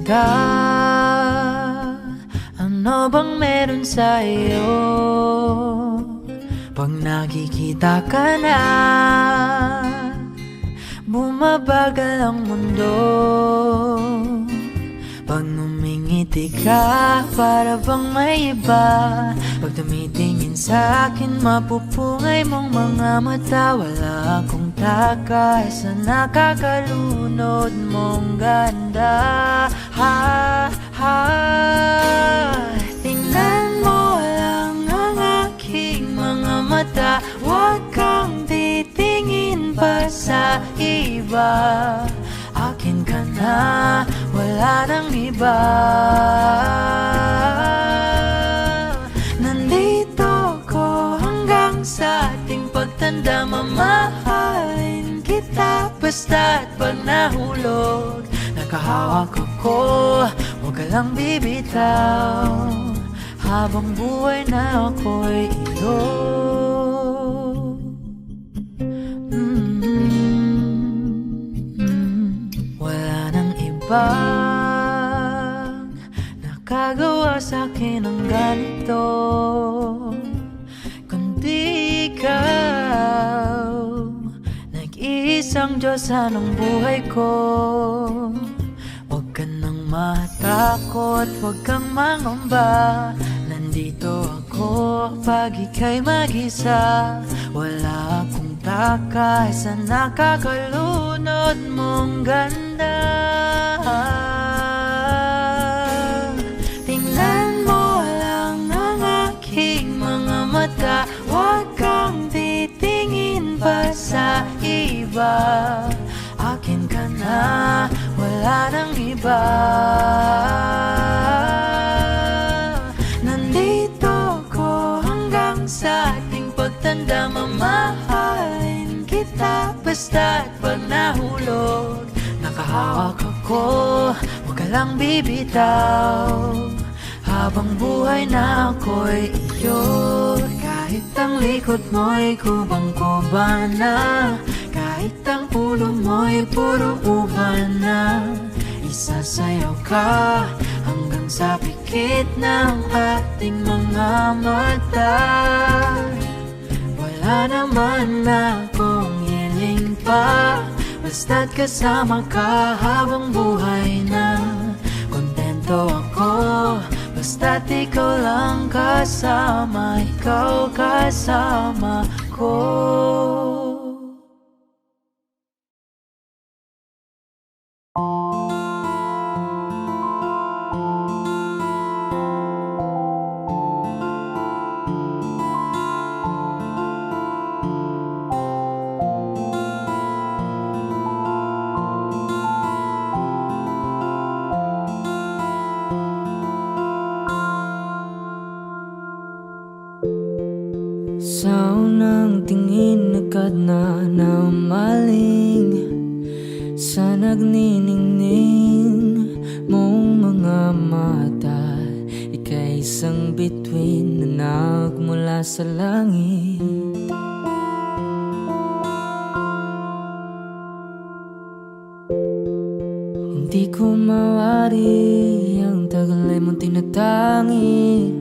ka? Ano bang meron sa'yo? Pag nakikita ka na, bumabagal ang mundo. Pag ngumingiti ka, para bang may iba. Pag tumitingin sa'kin, mapupungay mong mga mata. Wala akong takay sa nakakalunod mong ganda. Ha, ha. Tingnan mo lang ang aking mga mata. Huwag kang titingin pa sa iba. Akin ka na, wala nang iba. Nandito ko hanggang sa ating pagtanda. Mamahalin kita basta't pag nahulog. Nakahawak ako, huwag ka lang bibitaw. Habang buhay na ako'y iyo. Wala nang ibang nakagawa sa'kin ng ganito, kundi ikaw. Nag-iisang Diyos ng buhay ko. Huwag ka nang matakot, huwag kang mangamba. Nandito ako pag ika'y mag-isa. Wala akong takay sa nakakalunod mong ganda. Tingnan mo lang ang aking mga mata. Huwag kang titingin pa sa iba. Akin ka na, wala nang iba. Nandito ko hanggang sa ating pagtanda. Mamahalin kita basta't pag nahulog. Nakahawak ako, huwag ka lang bibitaw. Habang buhay na ako'y iyo. Kahit ang likod mo'y kubang-kuba na, kahit ang ulo mo'y puro uban na, isasayaw ka hanggang sa pikit ng ating mga mata. Wala naman akong hiling pa, basta't kasama ka habang buhay na. Kontento ako, basta't ikaw lang kasama, ikaw kasama ko. Sa unang tingin agad na namaling sa nagniningning mong mga mata. Ika'y isang bituin na nagmula sa langit. Hindi ko mawari ang tagal ay mong tinatangi.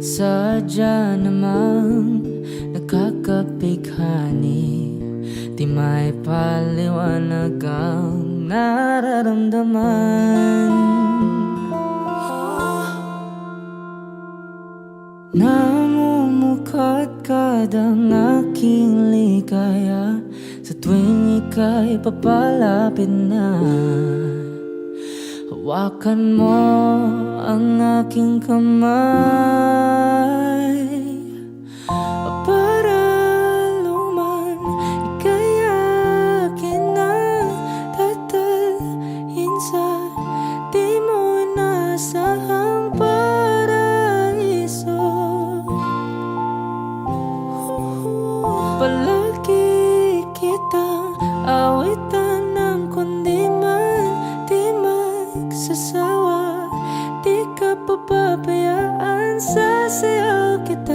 Sadya namang nakakapighani, di may paliwanag ang nararamdaman. Namumukadkad ang aking ligaya sa tuwing ika'y papalapit na. Hawakan mo ang aking kamay para luman ika'y akin na tatalhin sa di mo inasahang paraiso. Palagi kitang awitan ng kundi man di magsasawa. Di ka papabayaan, sasayaw kita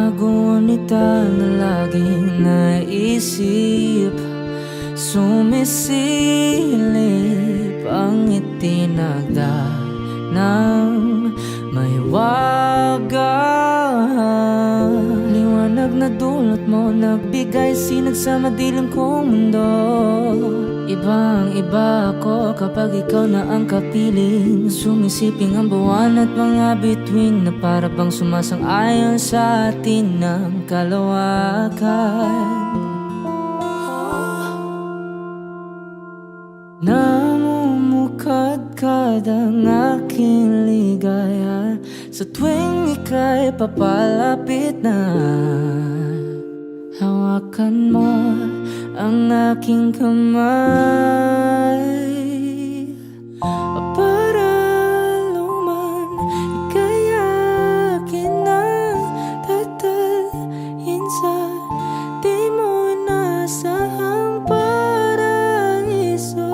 Ngunita na laging naisip, sumisilip ang itinagda ng may wagang liwanag na dulot mo, nagbigay sinag sa madilim kong mundo. Ibang iba ako kapag ikaw na ang kapiling, sumisiping ang buwan at mga bituin na para bang sumasang-ayon sa atin ng kalawakan. Namumukadkad ang aking ligaya sa tuwing ika'y papalapit na. Hawakan mo ang aking kamay para luman ika'y akin na tatalhin sa di mo inasahang paraiso.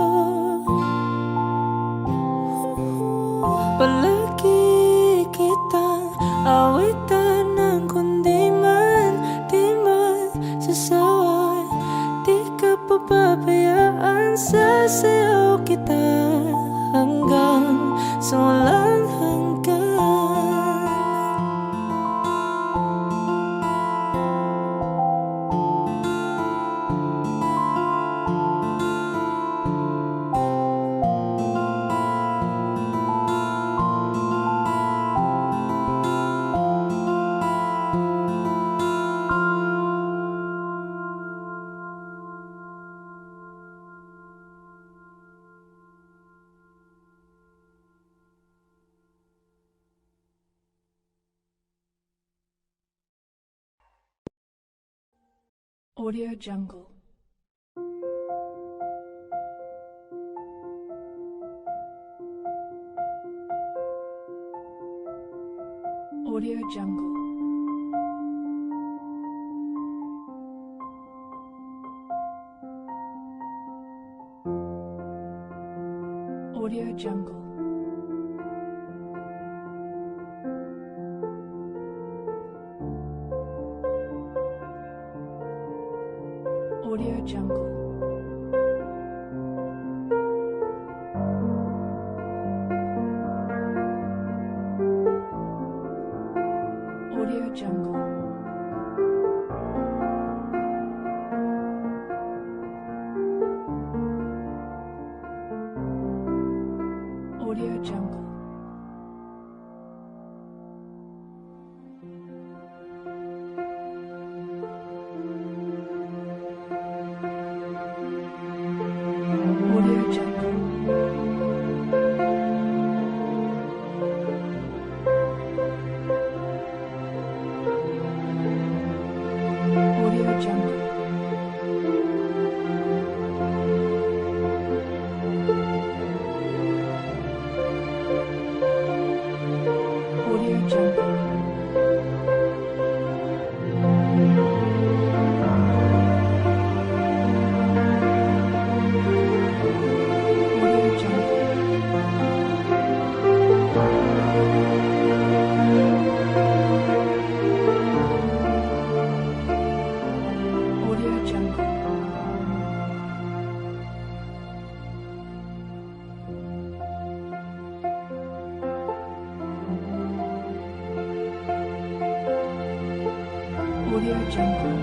Palagi kitang awitan ng kundi man di magsasaway. Di ka papabayaan, sasayaw kita hanggang sa walang hanggan. Audio Jungle. Audio Jungle. Audio Jungle. Audio Jungle. Audio Jungle. Audio Jungle. Audio Jungle. Audio Jungle. Audio Jungle. Audio Jungle. Audio Jungle.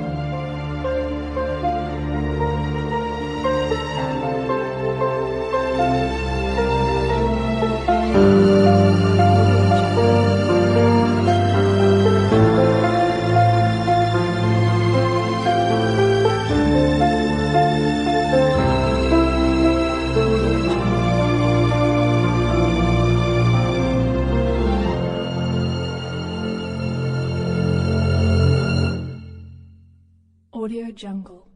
Audio Jungle.